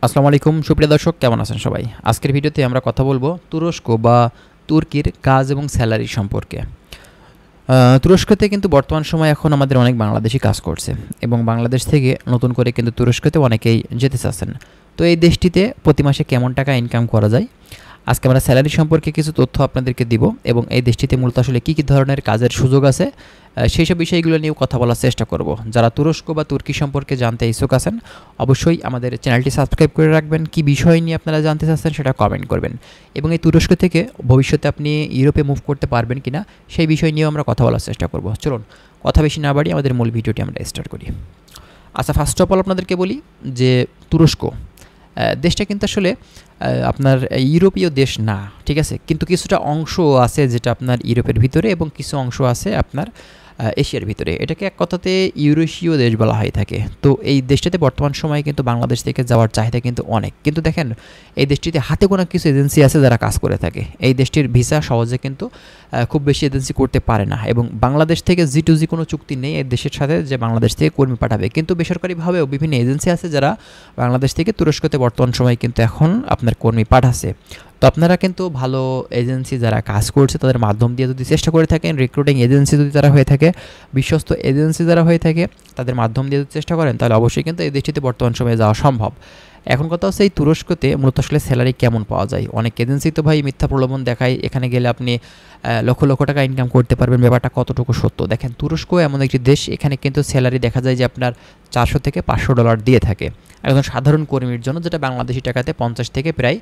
আসসালামু আলাইকুম সুপ্রিয় দর্শক, কেমন আছেন সবাই? আজকের ভিডিওতে আমরা কথা বলবো তুরস্ক বা তুর্কির কাজ এবং স্যালারি সম্পর্কে। তুরস্কতে কিন্তু বর্তমান সময়ে এখন আমাদের অনেক বাংলাদেশি কাজ করছে এবং বাংলাদেশ থেকে নতুন করে কিন্তু তুরস্কতে অনেকেই যেতে চাচ্ছেন। তো এই দেশটিতে প্রতি মাসে কেমন টাকা ইনকাম করা যায়, আজকে আমরা স্যালারি সম্পর্কে কিছু তথ্য আপনাদেরকে দিব এবং এই দেশটিতে মূলত আসলে কী কী ধরনের কাজের সুযোগ আছে সেই সব বিষয়গুলো নিয়েও কথা বলার চেষ্টা করব। যারা তুরস্ক বা তুর্কি সম্পর্কে জানতে ইচ্ছুক আছেন অবশ্যই আমাদের চ্যানেলটি সাবস্ক্রাইব করে রাখবেন। কী বিষয় নিয়ে আপনারা জানতে চাচ্ছেন সেটা কমেন্ট করবেন এবং এই তুরস্ক থেকে ভবিষ্যতে আপনি ইউরোপে মুভ করতে পারবেন কিনা সেই বিষয় নিয়েও আমরা কথা বলার চেষ্টা করব। চলুন কথা বেশি না বাড়িয়ে আমাদের মূল ভিডিওটি আমরা স্টার্ট করি। আচ্ছা, ফার্স্ট অফ অল আপনাদেরকে বলি যে তুরস্ক দেশটা কিন্তু আসলে আপনার ইউরোপীয় দেশ না, ঠিক আছে, কিন্তু কিছুটা অংশ আছে যেটা আপনার ইউরোপের ভিতরে এবং কিছু অংশ আছে আপনার এশিয়ার ভিতরে। এটাকে এক কথাতে ইউরেশীয় দেশ বলা হয়ে থাকে। তো এই দেশটাতে বর্তমান সময়ে কিন্তু বাংলাদেশ থেকে যাওয়ার চাহিদা কিন্তু অনেক, কিন্তু দেখেন এই দেশটিতে হাতে গোনা কিছু এজেন্সি আছে যারা কাজ করে থাকে। এই দেশটির ভিসা সহজে কিন্তু খুব বেশি এজেন্সি করতে পারে না এবং বাংলাদেশ থেকে জি কোনো চুক্তি নেই এই দেশের সাথে যে বাংলাদেশ থেকে কর্মী পাঠাবে, কিন্তু বেসরকারিভাবেও বিভিন্ন এজেন্সি আছে যারা বাংলাদেশ থেকে তুরস্কতে বর্তমান সময়ে কিন্তু এখন আপনার কর্মী পাঠাচ্ছে। তো আপনারা কিন্তু ভালো এজেন্সি যারা কাজ করছে তাদের মাধ্যম দিয়ে যদি চেষ্টা করে থাকেন, রিক্রুটিং এজেন্সি যদি তারা হয়ে থাকে, বিশ্বস্ত এজেন্সি যারা হয়ে থাকে তাদের মাধ্যম দিয়ে যদি চেষ্টা করেন তাহলে অবশ্যই কিন্তু এই দেশটিতে বর্তমান সময়ে যাওয়া সম্ভব। এখন কথা হচ্ছে এই তুরস্কতে মূলত আসলে স্যালারি কেমন পাওয়া যায়। অনেক এজেন্সি তো ভাই মিথ্যা প্রলোভন দেখায়, এখানে গেলে আপনি লক্ষ লক্ষ টাকা ইনকাম করতে পারবেন। ব্যাপারটা কতটুকু সত্য দেখেন, তুরস্ক এমন একটি দেশ, এখানে কিন্তু স্যালারি দেখা যায় যে আপনার $400 থেকে $500 দিয়ে থাকে একজন সাধারণ কর্মীর জন্য, যেটা বাংলাদেশি টাকাতে 50 থেকে প্রায়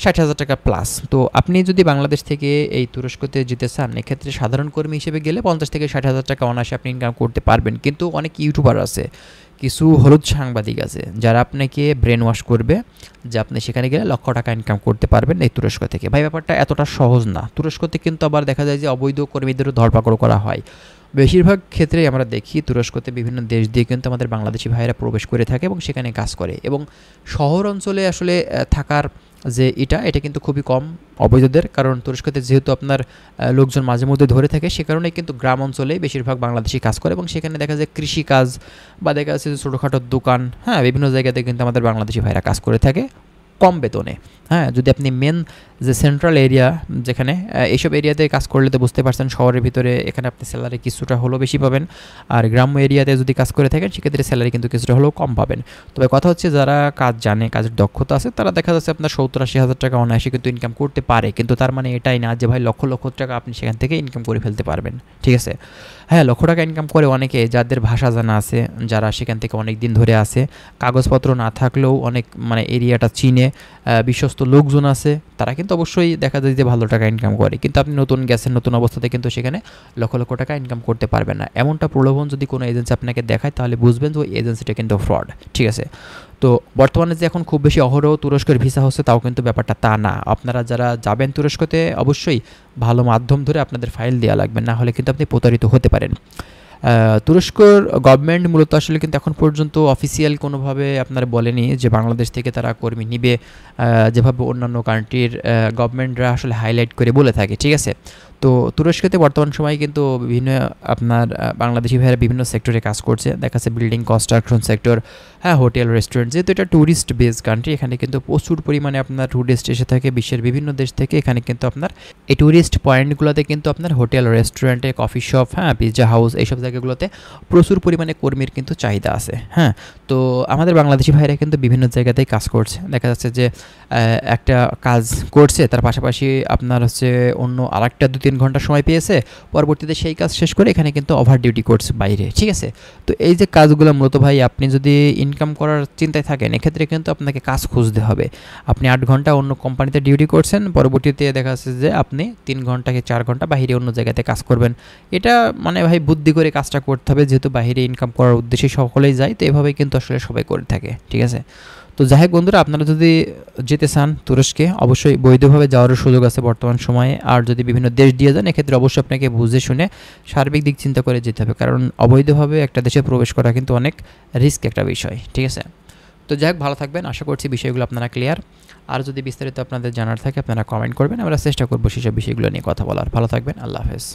60,000 টাকা প্লাস। তো আপনি যদি বাংলাদেশ থেকে এই তুরস্কতে যেতে চান এক্ষেত্রে সাধারণ কর্মী হিসেবে গেলে 50 থেকে 60,000 টাকা অনায়াসে আপনি ইনকাম করতে পারবেন। কিন্তু অনেক ইউটিউবার আছে, কিছু হলুদ সাংবাদিক আছে যারা আপনাকে ব্রেন ওয়াশ করবে যে আপনি সেখানে গেলে লক্ষ টাকা ইনকাম করতে পারবেন এই তুরস্ক থেকে। ভাই ব্যাপারটা এতটা সহজ না। তুরস্কতে কিন্তু আবার দেখা যায় যে অবৈধ কর্মীদেরও ধরপাকড় করা হয়। বেশিরভাগ ক্ষেত্রে আমরা দেখি তুরস্কতে বিভিন্ন দেশ দিয়ে কিন্তু আমাদের বাংলাদেশি ভাইয়েরা প্রবেশ করে থাকে এবং সেখানে কাজ করে এবং শহর অঞ্চলে আসলে থাকার যে এটা কিন্তু খুবই কম অবৈধদের, কারণ তুরস্কতে যেহেতু আপনার লোকজন মাঝে মধ্যে ধরে থাকে সে কারণে কিন্তু গ্রাম অঞ্চলেই বেশিরভাগ বাংলাদেশি কাজ করে এবং সেখানে দেখা যায় কৃষিকাজ বা দেখা যাচ্ছে যে ছোটোখাটো দোকান, হ্যাঁ, বিভিন্ন জায়গাতে কিন্তু আমাদের বাংলাদেশি ভাইরা কাজ করে থাকে কম বেতনে। হ্যাঁ, যদি আপনি মেন যে সেন্ট্রাল এরিয়া যেখানে এইসব এরিয়াতে কাজ করলে তো বুঝতে পারছেন শহরের ভিতরে এখানে আপনি স্যালারি কিছুটা হলেও বেশি পাবেন, আর গ্রাম্য এরিয়াতে যদি কাজ করে থাকেন সেক্ষেত্রে স্যালারি কিন্তু কিছুটা হলেও কম পাবেন। তবে কথা হচ্ছে যারা কাজ জানে, কাজের দক্ষতা আছে, তারা দেখা যাচ্ছে আপনার 70-80 হাজার টাকা অনায়াসে কিন্তু ইনকাম করতে পারে, কিন্তু তার মানে এটাই না যে ভাই লক্ষ লক্ষ টাকা আপনি সেখান থেকে ইনকাম করে ফেলতে পারবেন, ঠিক আছে। হ্যাঁ, লক্ষ টাকা ইনকাম করে অনেকে যাদের ভাষা জানা আছে, যারা সেখান থেকে অনেক দিন ধরে আছে, কাগজপত্র না থাকলেও অনেক মানে এরিয়াটা চিনে, বিশ্বস্ত লোকজন আছে, তারা কিন্তু অবশ্যই দেখা যায় যে ভালো টাকা ইনকাম করে। কিন্তু আপনি নতুন গ্যাসের নতুন অবস্থাতে কিন্তু সেখানে লক্ষ লক্ষ টাকা ইনকাম করতে পারবেন না। এমনটা প্রলোভন যদি কোনো এজেন্সি আপনাকে দেখায় তাহলে বুঝবেন যে ওই এজেন্সিটা কিন্তু ফ্রড, ঠিক আছে। তো বর্তমানে যে এখন খুব বেশি অহরহ তুরস্কের ভিসা হচ্ছে তাও কিন্তু ব্যাপারটা তা না। আপনারা যারা যাবেন তুরস্কতে অবশ্যই ভালো মাধ্যম ধরে আপনাদের ফাইল দেওয়া লাগবে, না হলে কিন্তু আপনি প্রতারিত হতে পারেন। তুরস্কর গভর্নমেন্ট মূলত আসলে কিন্তু এখন পর্যন্ত অফিসিয়াল কোনোভাবে আপনার বলেনি যে বাংলাদেশ থেকে তারা কর্মী নিবে, যেভাবে অন্যান্য কান্ট্রির গভর্নমেন্টরা আসলে হাইলাইট করে বলে থাকে, ঠিক আছে। তো তুরস্কতে বর্তমান সময়ে কিন্তু বিভিন্ন আপনার বাংলাদেশি ভাইয়েরা বিভিন্ন সেক্টরে কাজ করছে, দেখা যাচ্ছে বিল্ডিং কনস্ট্রাকশন সেক্টর, হ্যাঁ, হোটেল রেস্টুরেন্ট, যেহেতু এটা ট্যুরিস্ট বেস কান্ট্রি এখানে কিন্তু প্রচুর পরিমাণে আপনার ট্যুরিস্ট এসে থাকে বিশ্বের বিভিন্ন দেশ থেকে। এখানে কিন্তু আপনার এই ট্যুরিস্ট পয়েন্টগুলোতে কিন্তু আপনার হোটেল রেস্টুরেন্টে, কফি শপ, হ্যাঁ, পিৎজা হাউস, এইসব জায়গাগুলোতে প্রচুর পরিমাণে কর্মীর কিন্তু চাহিদা আছে। হ্যাঁ, তো আমাদের বাংলাদেশি ভাইরা কিন্তু বিভিন্ন জায়গাতেই কাজ করছে, দেখা যাচ্ছে যে একটা কাজ করছে তার পাশাপাশি আপনার হচ্ছে অন্য আরেকটা 2-3 ঘন্টা সময় পেয়েছে, পরবর্তীতে সেই কাজ শেষ করে এখানে কিন্তু ওভার ডিউটি করছে বাইরে, ঠিক আছে। তো এই যে কাজগুলো মূলত ভাই আপনি যদি ইনকাম করার চিন্তায় থাকেন এক্ষেত্রে কিন্তু আপনাকে কাজ খুঁজতে হবে। আপনি 8 ঘন্টা অন্য কোম্পানিতে ডিউটি করছেন, পরবর্তীতে দেখা যাচ্ছে যে আপনি 3 ঘন্টা কি 4 ঘন্টা বাইরে অন্য জায়গাতে কাজ করবেন। এটা মানে ভাই বুদ্ধি করে কাজটা করতে হবে, যেহেতু বাইরে ইনকাম করার উদ্দেশ্যে সকলেই যায়, তো এভাবেই কিন্তু আসলে সবাই করে থাকে, ঠিক আছে। তো যাই হোক বন্ধুরা, আপনারা যদি যেতে চান তুরস্কে অবশ্যই বৈধভাবে যাওয়ারও সুযোগ আছে বর্তমান সময়ে, আর যদি বিভিন্ন দেশ দিয়ে যান এক্ষেত্রে অবশ্যই আপনাকে বুঝে শুনে সার্বিক দিক চিন্তা করে যেতে হবে, কারণ অবৈধভাবে একটা দেশে প্রবেশ করা কিন্তু অনেক রিস্ক একটা বিষয়, ঠিক আছে। তো যাই হোক, ভালো থাকবেন, আশা করছি বিষয়গুলো আপনারা ক্লিয়ার। আর যদি বিস্তারিত আপনাদের জানার থাকে আপনারা কমেন্ট করবেন, আমরা চেষ্টা করবো সেসব বিষয়গুলো নিয়ে কথা বলার। ভালো থাকবেন, আল্লাহ হাফেজ।